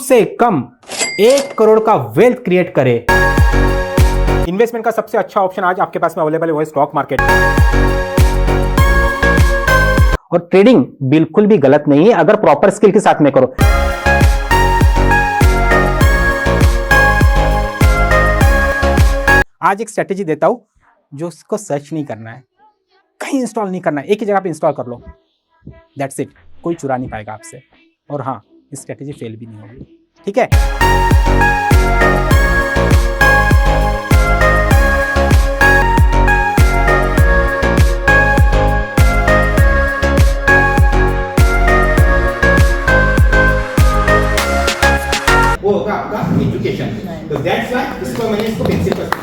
से कम 1 करोड़ का wealth create करे। इन्वेस्टमेंट का सबसे अच्छा ऑप्शन आज आपके पास में अवेलेबल है, वो है स्टॉक मार्केट। और ट्रेडिंग बिल्कुल भी गलत नहीं है अगर प्रॉपर स्किल के साथ में करो। आज एक स्ट्रेटेजी देता हूं जो उसको सर्च नहीं करना है, कहीं इंस्टॉल नहीं करना है, एक ही जगह पे इंस्टॉल कर लो, दैट्स इट। कोई चुरा नहीं पाएगा आपसे। और हाँ, स्ट्रेटेजी फेल भी नहीं होगी, ठीक है। वो होगा आपका एजुकेशन, तो दैट्स व्हाई इसको मैंने इसको बेसिक पर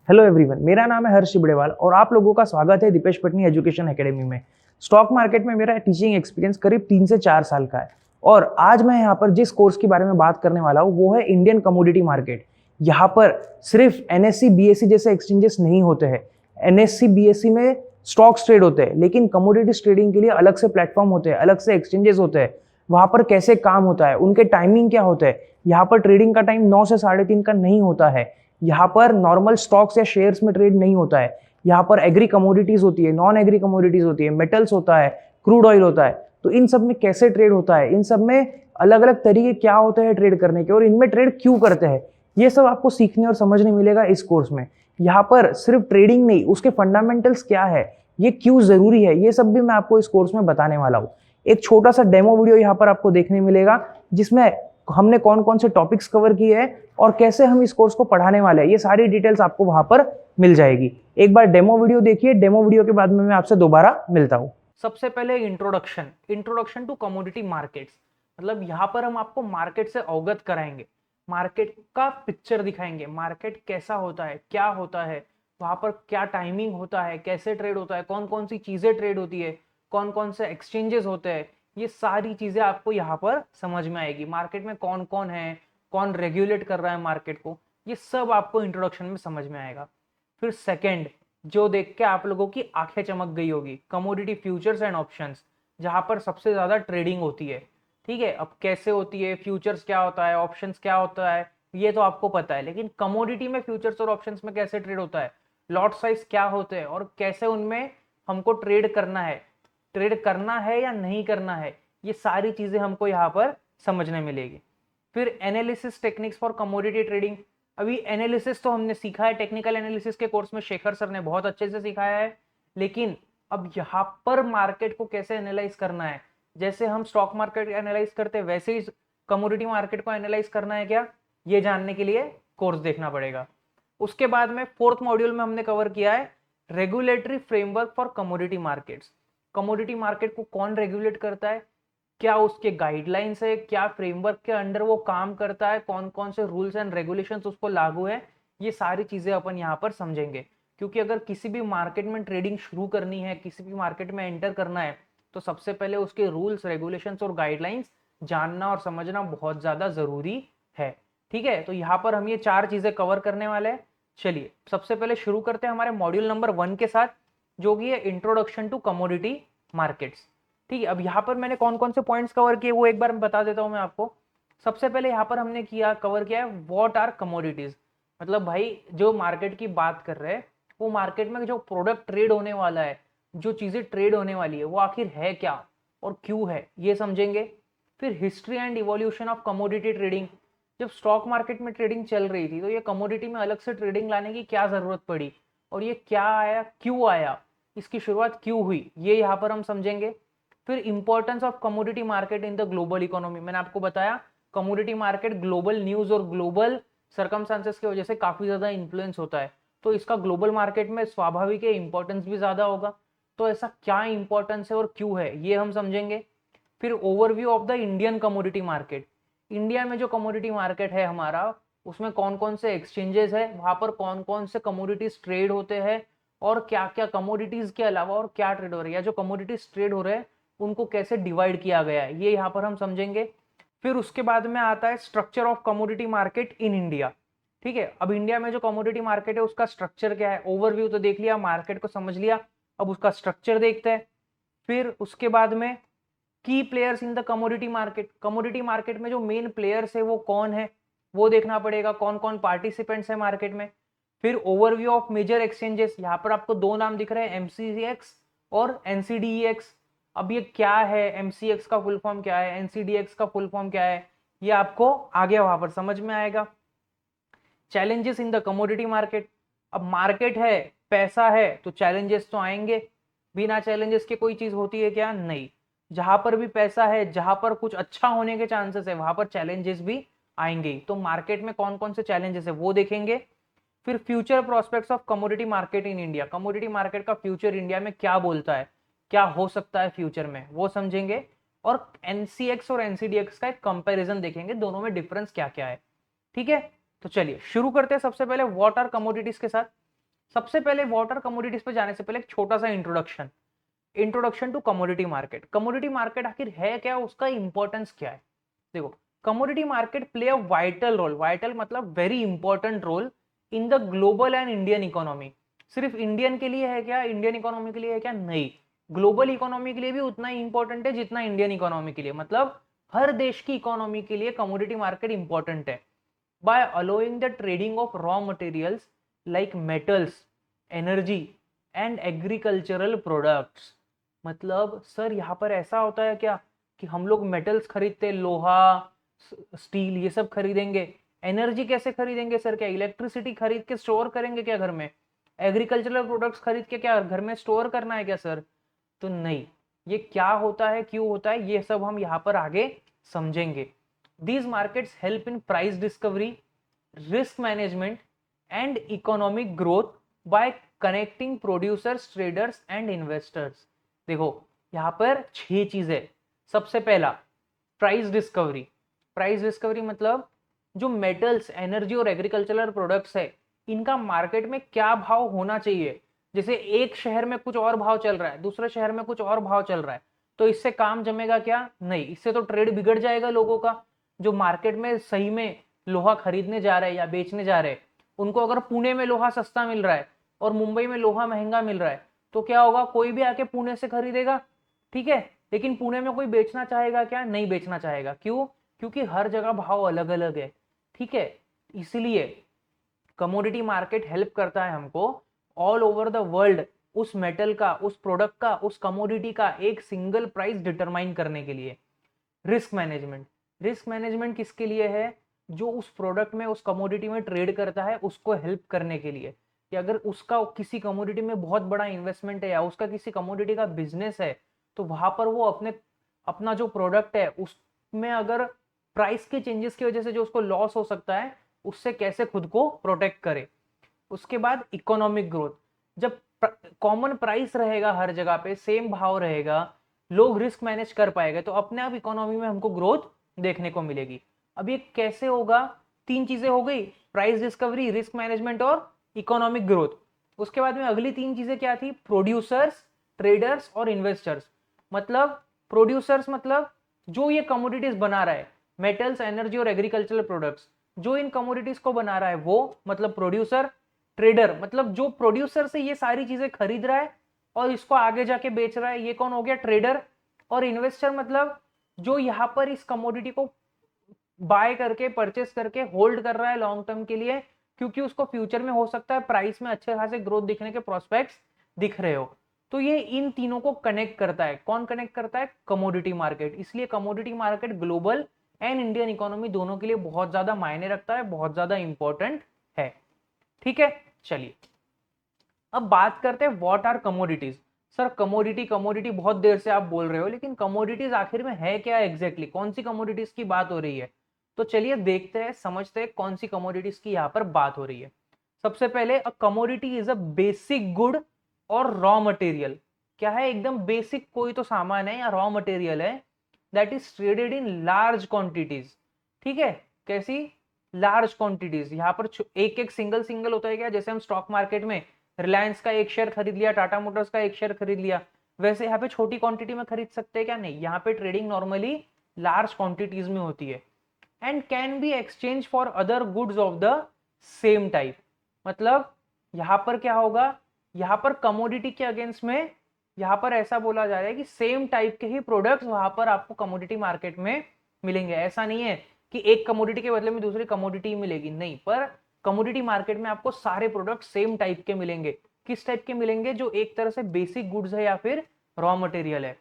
हेलो एवरीवन, मेरा नाम है हर्ष बिडेवाल और आप लोगों का स्वागत है दीपेश पटनी एजुकेशन एकेडमी में। स्टॉक मार्केट में मेरा टीचिंग एक्सपीरियंस करीब 3 से 4 साल का है और आज मैं यहाँ पर जिस कोर्स के बारे में बात करने वाला हूँ वो है इंडियन कमोडिटी मार्केट। यहाँ पर सिर्फ एनएससी बीएससी जैसे एक्सचेंजेस नहीं होते हैं। एनएससी बीएससी में स्टॉक्स ट्रेड होते हैं, लेकिन कमोडिटीज ट्रेडिंग के लिए अलग से प्लेटफॉर्म होते हैं, अलग से एक्सचेंजेस होते हैं। वहाँ पर कैसे काम होता है, उनके टाइमिंग क्या होते हैं। यहाँ पर ट्रेडिंग का टाइम 9 से 3:30 का नहीं होता है। यहाँ पर नॉर्मल स्टॉक्स या शेयर्स में ट्रेड नहीं होता है। यहाँ पर एग्री कमोडिटीज होती है, नॉन एग्री कमोडिटीज होती है, मेटल्स होता है, क्रूड ऑयल होता है। तो इन सब में कैसे ट्रेड होता है, इन सब में अलग अलग तरीके क्या होते हैं ट्रेड करने के और इनमें ट्रेड क्यों करते हैं, ये सब आपको सीखने और समझने मिलेगा इस कोर्स में। यहाँ पर सिर्फ ट्रेडिंग नहीं, उसके फंडामेंटल्स क्या है, ये क्यों जरूरी है, ये सब भी मैं आपको इस कोर्स में बताने वाला हूँ। एक छोटा सा डेमो वीडियो यहाँ पर आपको देखने मिलेगा जिसमें हमने कौन कौन से टॉपिक्स कवर किए हैं और कैसे हम इस कोर्स को पढ़ाने वाले हैं, ये सारी डिटेल्स आपको वहां पर मिल जाएगी। एक बार डेमो वीडियो देखिए, डेमो वीडियो के बाद में मैं आपसे दोबारा मिलता हूँ। सबसे पहले इंट्रोडक्शन टू कमोडिटी मार्केट्स, मतलब यहाँ पर हम आपको मार्केट से अवगत कराएंगे, मार्केट का पिक्चर दिखाएंगे, मार्केट कैसा होता है, क्या होता है, वहां पर क्या टाइमिंग होता है, कैसे ट्रेड होता है, कौन कौन सी चीजें ट्रेड होती है, कौन कौन से एक्सचेंजेस होते हैं, ये सारी चीजें आपको यहाँ पर समझ में आएगी। मार्केट में कौन कौन है, कौन रेगुलेट कर रहा है मार्केट को, ये सब आपको इंट्रोडक्शन में समझ में आएगा। फिर सेकंड, जो देख के आप लोगों की आंखें चमक गई होगी, कमोडिटी फ्यूचर्स एंड ऑप्शंस, जहां पर सबसे ज्यादा ट्रेडिंग होती है। ठीक है, अब कैसे होती है, फ्यूचर्स क्या होता है, ऑप्शंस क्या होता है, ये तो आपको पता है, लेकिन कमोडिटी में फ्यूचर्स और ऑप्शंस में कैसे ट्रेड होता है, लॉट साइज क्या होते हैं और कैसे उनमें हमको ट्रेड करना है या नहीं करना है, ये सारी चीजें हमको यहाँ पर समझने मिलेगी। फिर analysis techniques for commodity trading. अभी एनालिसिस तो हमने सीखा है, टेक्निकल एनालिसिस के कोर्स में शेखर सर ने बहुत अच्छे से सिखाया है, लेकिन अब यहाँ पर मार्केट को कैसे एनालाइज करना है, जैसे हम स्टॉक मार्केट एनालाइज करते हैं वैसे ही कमोडिटी मार्केट को एनालाइज करना है क्या, ये जानने के लिए कोर्स देखना पड़ेगा। उसके बाद में 4th मॉड्यूल में हमने कवर किया है regulatory framework for commodity markets. Commodity market को कौन रेगुलेट करता है, क्या उसके गाइडलाइंस है, क्या फ्रेमवर्क के अंडर वो काम करता है, कौन कौन से रूल्स एंड रेगुलेशंस उसको लागू है, ये सारी चीजें अपन यहाँ पर समझेंगे। क्योंकि अगर किसी भी मार्केट में ट्रेडिंग शुरू करनी है, किसी भी मार्केट में एंटर करना है, तो सबसे पहले उसके रूल्स, रेगुलेशंस और गाइडलाइंस जानना और समझना बहुत ज्यादा जरूरी है। ठीक है, तो यहाँ पर हम ये 4 चीजें कवर करने वाले हैं। चलिए सबसे पहले शुरू करते हैं हमारे मॉड्यूल नंबर 1 के साथ, जो कि है इंट्रोडक्शन टू कमोडिटी मार्केट्स। ठीक है, अब यहाँ पर मैंने कौन कौन से पॉइंट्स कवर किए वो एक बार बता देता हूँ मैं आपको। सबसे पहले यहाँ पर हमने कवर किया है व्हाट आर कमोडिटीज, मतलब भाई जो मार्केट की बात कर रहे हैं, वो मार्केट में जो प्रोडक्ट ट्रेड होने वाला है, जो चीजें ट्रेड होने वाली है, वो आखिर है क्या और क्यों है, ये समझेंगे। फिर history and evolution of commodity trading. जब स्टॉक मार्केट में ट्रेडिंग चल रही थी तो ये कमोडिटी में अलग से ट्रेडिंग लाने की क्या जरूरत पड़ी और ये क्या आया, क्यों आया, इसकी शुरुआत क्यों हुई, ये यहाँ पर हम समझेंगे। फिर importance of commodity market in the global economy. मैंने आपको बताया कमोडिटी मार्केट ग्लोबल न्यूज और ग्लोबल सर्कमस्टांसेस की वजह से काफी ज्यादा इन्फ्लुएंस होता है, तो इसका ग्लोबल मार्केट में स्वाभाविक है इंपॉर्टेंस भी ज्यादा होगा। तो ऐसा क्या इंपॉर्टेंस है और क्यों है, ये हम समझेंगे। फिर overview of the Indian commodity market. India में जो कमोडिटी मार्केट है हमारा, उसमें कौन कौन से एक्सचेंजेस है, वहां पर कौन कौन से कमोडिटीज ट्रेड होते हैं और क्या क्या कमोडिटीज के अलावा और क्या ट्रेड हो रहा है, या जो कमोडिटीज ट्रेड हो रहे हैं उनको कैसे डिवाइड किया गया है, ये यहाँ पर हम समझेंगे। फिर उसके बाद में आता है structure of commodity market in India. ठीक है, अब इंडिया में जो कमोडिटी मार्केट है उसका स्ट्रक्चर क्या है, ओवरव्यू तो देख लिया, मार्केट को समझ लिया, अब उसका स्ट्रक्चर देखते हैं। फिर उसके बाद में की players in the commodity market, commodity market में जो मेन प्लेयर्स है वो कौन है वो देखना पड़ेगा, कौन कौन पार्टिसिपेंट्स है मार्केट में। फिर ओवरव्यू ऑफ मेजर एक्सचेंजेस, यहाँ पर आपको दो नाम दिख रहे हैं, एमसीएक्स और एनसीडीएक्स। अब ये क्या है, एमसीएक्स का फुल फॉर्म क्या है, एनसीडीएक्स का फुल फॉर्म क्या है, ये आपको आगे वहां पर समझ में आएगा। Challenges in the commodity market, अब मार्केट है, पैसा है, तो चैलेंजेस तो आएंगे, बिना चैलेंजेस के कोई चीज होती है क्या, नहीं। जहां पर भी पैसा है, जहां पर कुछ अच्छा होने के चांसेस है, वहां पर चैलेंजेस भी आएंगे। तो मार्केट में कौन कौन से चैलेंजेस है वो देखेंगे। फिर future prospects of commodity market in India, commodity market का फ्यूचर इंडिया में क्या बोलता है, क्या हो सकता है फ्यूचर में, वो समझेंगे। और एनसीएक्स और एनसीडीएक्स का एक कंपैरिजन देखेंगे, दोनों में डिफरेंस क्या क्या है। ठीक है, तो चलिए शुरू करते हैं सबसे पहले वाटर कमोडिटीज के साथ। सबसे पहले वाटर कमोडिटीज पे जाने से पहले एक छोटा सा introduction to commodity market. Commodity market आखिर है क्या, उसका इंपॉर्टेंस क्या है। देखो, commodity market play a vital role, vital मतलब very important role in the global and Indian economy. सिर्फ इंडियन के लिए है क्या, इंडियन इकोनॉमी के लिए है क्या, नहीं, ग्लोबल इकोनॉमी के लिए भी उतना ही इंपॉर्टेंट है जितना इंडियन इकोनॉमी के लिए, मतलब हर देश की इकोनॉमी के लिए कमोडिटी मार्केट इंपॉर्टेंट है। By allowing the trading of raw materials like metals, energy and agricultural products. मतलब सर यहाँ पर ऐसा होता है क्या कि हम लोग मेटल्स खरीदते, लोहा, स्टील, ये सब खरीदेंगे, एनर्जी कैसे खरीदेंगे सर, क्या इलेक्ट्रिसिटी खरीद के स्टोर करेंगे क्या घर में, एग्रीकल्चरल प्रोडक्ट्स खरीद के क्या घर में स्टोर करना है क्या सर, तो नहीं। ये क्या होता है, क्यों होता है, ये सब हम यहाँ पर आगे समझेंगे। These markets help in price discovery, risk management and economic growth by connecting producers, traders and investors। देखो यहाँ पर 6 चीजें। सबसे पहला प्राइस डिस्कवरी, प्राइस डिस्कवरी मतलब जो मेटल्स, एनर्जी और एग्रीकल्चरल प्रोडक्ट्स है इनका मार्केट में क्या भाव होना चाहिए। जैसे एक शहर में कुछ और भाव चल रहा है, दूसरे शहर में कुछ और भाव चल रहा है, तो इससे काम जमेगा क्या, नहीं, इससे तो ट्रेड बिगड़ जाएगा लोगों का। जो मार्केट में सही में लोहा खरीदने जा रहे हैं या बेचने जा रहे हैं, उनको अगर पुणे में लोहा सस्ता मिल रहा है और मुंबई में लोहा महंगा मिल रहा है, तो क्या होगा, कोई भी आके पुणे से खरीदेगा, ठीक है। लेकिन पुणे में कोई बेचना चाहेगा क्या, नहीं बेचना चाहेगा, क्यों, क्योंकि हर जगह भाव अलग अलग है, ठीक है। इसलिए कमोडिटी मार्केट हेल्प करता है हमको ऑल ओवर द वर्ल्ड उस मेटल का, उस प्रोडक्ट का, उस कमोडिटी का एक सिंगल प्राइस डिटरमाइन करने के लिए। रिस्क मैनेजमेंट, रिस्क मैनेजमेंट किसके लिए है, जो उस प्रोडक्ट में, उस कमोडिटी में ट्रेड करता है उसको हेल्प करने के लिए, कि अगर उसका किसी कमोडिटी में बहुत बड़ा इन्वेस्टमेंट है या उसका किसी कमोडिटी का बिजनेस है, तो वहां पर वो अपना जो प्रोडक्ट है उसमें अगर प्राइस के चेंजेस की वजह से जो उसको लॉस हो सकता है उससे कैसे खुद को प्रोटेक्ट करे। उसके बाद इकोनॉमिक ग्रोथ, जब कॉमन प्राइस रहेगा, हर जगह पे सेम भाव रहेगा, लोग रिस्क मैनेज कर पाएंगे, तो अपने आप इकोनॉमी में हमको ग्रोथ देखने को मिलेगी। अब ये कैसे होगा, 3 चीजें हो गई, प्राइस डिस्कवरी, रिस्क मैनेजमेंट और इकोनॉमिक ग्रोथ। उसके बाद में अगली 3 चीजें क्या थी, प्रोड्यूसर्स, ट्रेडर्स और इन्वेस्टर्स। मतलब प्रोड्यूसर्स मतलब जो ये कमोडिटीज बना रहा है, मेटल्स, एनर्जी और एग्रीकल्चरल प्रोडक्ट्स, जो इन कमोडिटीज को बना रहा है वो मतलब प्रोड्यूसर। ट्रेडर मतलब जो प्रोड्यूसर से ये सारी चीजें खरीद रहा है और इसको आगे जाके बेच रहा है, ये कौन हो गया, ट्रेडर। और इन्वेस्टर मतलब जो यहाँ पर इस कमोडिटी को बाय करके, परचेस करके होल्ड कर रहा है लॉन्ग टर्म के लिए, क्योंकि उसको फ्यूचर में हो सकता है प्राइस में अच्छे खासे ग्रोथ दिखने के प्रोस्पेक्ट्स दिख रहे हो। तो ये इन तीनों को कनेक्ट करता है, कौन कनेक्ट करता है, कमोडिटी मार्केट। इसलिए commodity market global and Indian economy दोनों के लिए बहुत ज्यादा मायने रखता है, बहुत ज्यादा इंपॉर्टेंट है, ठीक है। चलिए अब बात करते हैं what are commodities. Sir commodity commodity बहुत देर से आप बोल रहे हो, लेकिन कमोडिटीज आखिर में है क्या एग्जैक्टली, कौन सी कमोडिटीज की बात हो रही है। तो चलिए देखते हैं, समझते हैं कौन सी कमोडिटीज की यहाँ पर बात हो रही है। सबसे पहले a commodity is a basic good और रॉ मटेरियल। क्या है, एकदम बेसिक कोई तो सामान है या रॉ मटेरियल है that is traded in large quantities, ठीक है। कैसी, लार्ज क्वांटिटीज। यहाँ पर एक एक सिंगल सिंगल होता है क्या, जैसे हम स्टॉक मार्केट में रिलायंस का एक शेयर खरीद लिया, टाटा मोटर्स का एक शेयर खरीद लिया, वैसे यहाँ पे छोटी क्वांटिटी में खरीद सकते हैं क्या, नहीं। यहाँ पे ट्रेडिंग नॉर्मली लार्ज क्वांटिटीज में होती है and can be exchange for other goods of the same type. मतलब यहाँ पर क्या होगा, यहाँ पर कमोडिटी के अगेंस्ट में यहाँ पर ऐसा बोला जा रहा है कि सेम टाइप के ही प्रोडक्ट्स वहां पर आपको कमोडिटी मार्केट में मिलेंगे। ऐसा नहीं है कि एक कमोडिटी के बदले में दूसरी कमोडिटी मिलेगी, नहीं, पर कमोडिटी मार्केट में आपको सारे प्रोडक्ट सेम टाइप के मिलेंगे। किस टाइप के मिलेंगे? जो एक तरह से बेसिक गुड्स है या फिर रॉ मटेरियल है।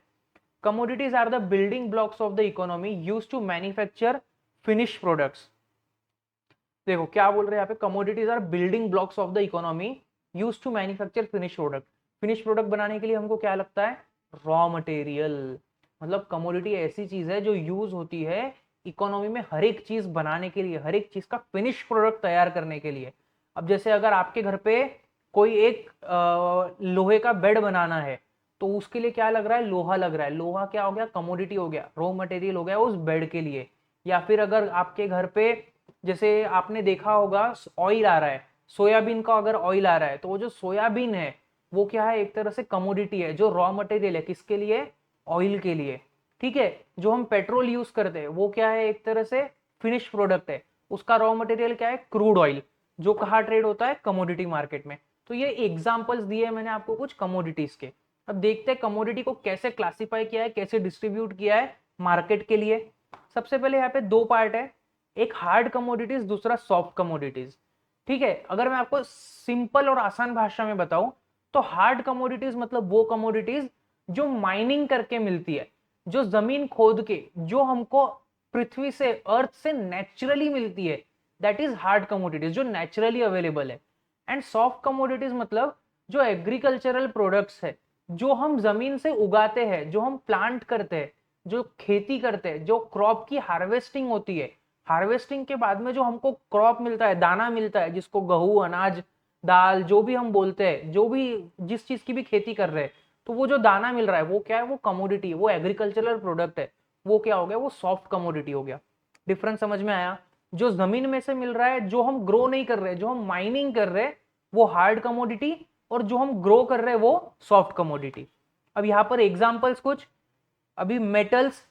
Commodities are the building blocks of the economy used to manufacture finish products. देखो क्या बोल रहे हैं यहाँ पे, commodities are building blocks of the economy used to manufacture finish product. Finish product बनाने के लिए हमको क्या लगता है? Raw material. मतलब कमोडिटी ऐसी चीज है जो यूज होती है इकोनॉमी में हर एक चीज बनाने के लिए, हर एक चीज का फिनिश प्रोडक्ट तैयार करने के लिए। अब जैसे अगर आपके घर पे कोई एक लोहे का बेड बनाना है तो उसके लिए क्या लग रहा है? लोहा लग रहा है। लोहा क्या हो गया? कमोडिटी हो गया, रॉ मटेरियल हो गया उस बेड के लिए। या फिर अगर आपके घर पे जैसे आपने देखा होगा ऑयल आ रहा है, सोयाबीन का अगर ऑयल आ रहा है तो वो जो सोयाबीन है वो क्या है? एक तरह से कमोडिटी है, जो रॉ मटेरियल है। किसके लिए? ऑयल के लिए। ठीक है, जो हम पेट्रोल यूज करते हैं वो क्या है? एक तरह से फिनिश प्रोडक्ट है, उसका रॉ मटेरियल क्या है? क्रूड ऑयल, जो कहाँ ट्रेड होता है? कमोडिटी मार्केट में। तो ये एग्जांपल्स दिए हैं मैंने आपको कुछ कमोडिटीज के। अब देखते हैं कमोडिटी को कैसे क्लासिफाई किया है, कैसे डिस्ट्रीब्यूट किया है मार्केट के लिए। सबसे पहले यहाँ पे दो पार्ट है, एक हार्ड कमोडिटीज, दूसरा सॉफ्ट कमोडिटीज। ठीक है, अगर मैं आपको सिंपल और आसान भाषा में बताऊं तो हार्ड कमोडिटीज मतलब वो कमोडिटीज जो माइनिंग करके मिलती है, जो जमीन खोद के, जो हमको पृथ्वी से, अर्थ से नेचुरली मिलती है, दैट इज हार्ड कमोडिटीज, जो नेचुरली अवेलेबल है। एंड सॉफ्ट कमोडिटीज मतलब जो एग्रीकल्चरल प्रोडक्ट्स है, जो हम जमीन से उगाते हैं, जो हम प्लांट करते हैं, जो खेती करते हैं, जो क्रॉप की हार्वेस्टिंग होती है, हार्वेस्टिंग के बाद में जो हमको क्रॉप मिलता है, दाना मिलता है, जिसको गेहूं, अनाज, दाल, जो भी हम बोलते हैं, जो भी जिस चीज की भी खेती कर रहे हैं, तो वो जो दाना मिल रहा है वो क्या है? वो कमोडिटी, वो एग्रीकल्चरल प्रोडक्ट है। वो क्या हो गया? वो सॉफ्ट कमोडिटी हो गया। डिफरेंस समझ में आया? जो जमीन में से मिल रहा है, जो हम ग्रो नहीं कर रहे, जो हम माइनिंग कर रहे, वो हार्ड कमोडिटी, और जो हम ग्रो कर रहे हैं वो सॉफ्ट कमोडिटी। अब यहाँ पर एग्जाम्पल्स कुछ, अभी मेटल्स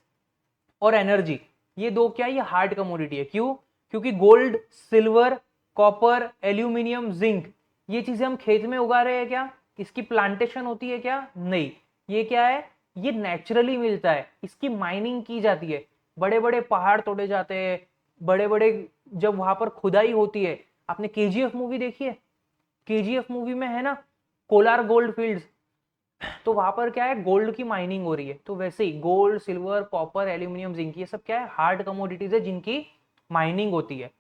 और एनर्जी, ये दो क्या? ये हार्ड कमोडिटी है। क्यों? क्योंकि gold, silver, copper, aluminium, zinc, ये चीजें हम खेत में उगा रहे हैं क्या? इसकी प्लांटेशन होती है क्या? नहीं। ये क्या है? ये नेचुरली मिलता है, इसकी माइनिंग की जाती है, बड़े बड़े पहाड़ तोड़े जाते हैं, बड़े बड़े जब वहां पर खुदाई होती है। आपने केजीएफ मूवी देखी है? केजीएफ मूवी में है ना कोलार गोल्ड फील्ड्स, तो वहां पर क्या है? गोल्ड की माइनिंग हो रही है। तो वैसे ही gold, silver, copper, aluminium, zinc, ये सब क्या है? हार्ड कमोडिटीज है जिनकी माइनिंग होती है।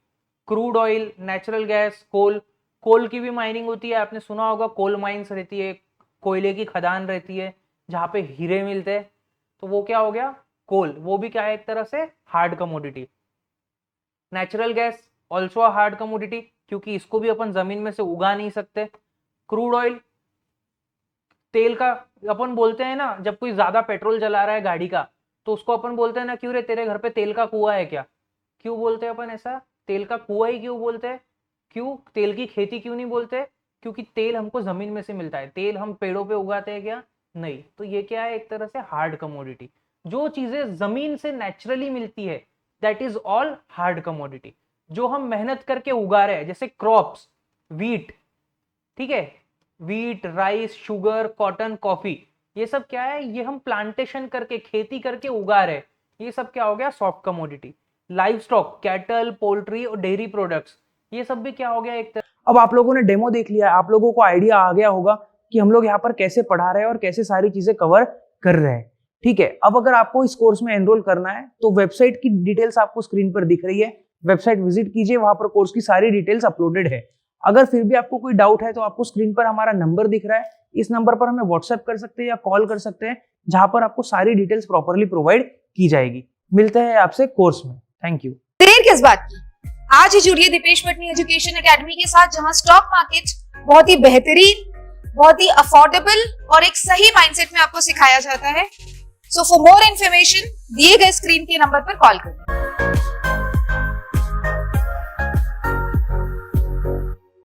क्रूड ऑयल, नेचुरल गैस, कोल, कोल की भी माइनिंग होती है। आपने सुना होगा कोल माइंस रहती है, कोयले की खदान रहती है जहाँ पे हीरे मिलते हैं, तो वो क्या हो गया? कोल। वो भी क्या है? एक तरह से hard commodity. Natural gas also a hard commodity, क्योंकि इसको भी अपन जमीन में से उगा नहीं सकते। क्रूड ऑयल, तेल का, अपन बोलते हैं ना जब कोई ज्यादा पेट्रोल जला रहा है गाड़ी का, तो उसको अपन बोलते हैं ना, क्यों रे तेरे घर पे तेल का कुआं है क्या? क्यों बोलते हैं अपन ऐसा? तेल का कुआं ही क्यों बोलते हैं? क्यों? तेल की खेती क्यों नहीं बोलते? क्योंकि तेल हमको जमीन में से मिलता है। तेल हम पेड़ों पे उगाते हैं क्या? नहीं। तो ये क्या है? एक तरह से हार्ड कमोडिटी। जो चीजें जमीन से नेचुरली मिलती है that is all hard commodity. जो हम मेहनत करके उगा रहे हैं, जैसे क्रॉप्स, वीट, ठीक है, wheat, rice, sugar, cotton, coffee, ये सब क्या है? ये हम प्लांटेशन करके, खेती करके उगा रहे हैं। ये सब क्या हो गया? Soft commodity. Live stock, cattle, poultry और डेयरी प्रोडक्ट्स, ये सब भी क्या हो गया? एक तरह। अब आप लोगों ने डेमो देख लिया, आप लोगों को आइडिया आ गया होगा कि हम लोग यहाँ पर कैसे पढ़ा रहे हैं और कैसे सारी चीजें कवर कर रहे हैं। ठीक है, अब अगर आपको इस कोर्स में एनरोल करना है तो वेबसाइट की डिटेल्स आपको स्क्रीन पर दिख रही है, वेबसाइट विजिट कीजिए, वहां पर कोर्स की सारी डिटेल्स अपलोडेड है। अगर फिर भी आपको कोई डाउट है तो आपको स्क्रीन पर हमारा नंबर दिख रहा है, इस नंबर पर हमें व्हाट्सएप कर सकते हैं या कॉल कर सकते हैं, जहां पर आपको सारी डिटेल्स प्रॉपरली प्रोवाइड की जाएगी। मिलते हैं आपसे कोर्स में। Thank you. देर किस बात की, आज ही जुड़िए दीपेश पटनी एजुकेशन एकेडमी के साथ, जहां स्टॉक मार्केट बहुत ही बेहतरीन, बहुत ही अफोर्डेबल और एक सही माइंडसेट में आपको सिखाया जाता है। सो फॉर मोर इन्फॉर्मेशन दिए गए स्क्रीन के नंबर पर कॉल करें।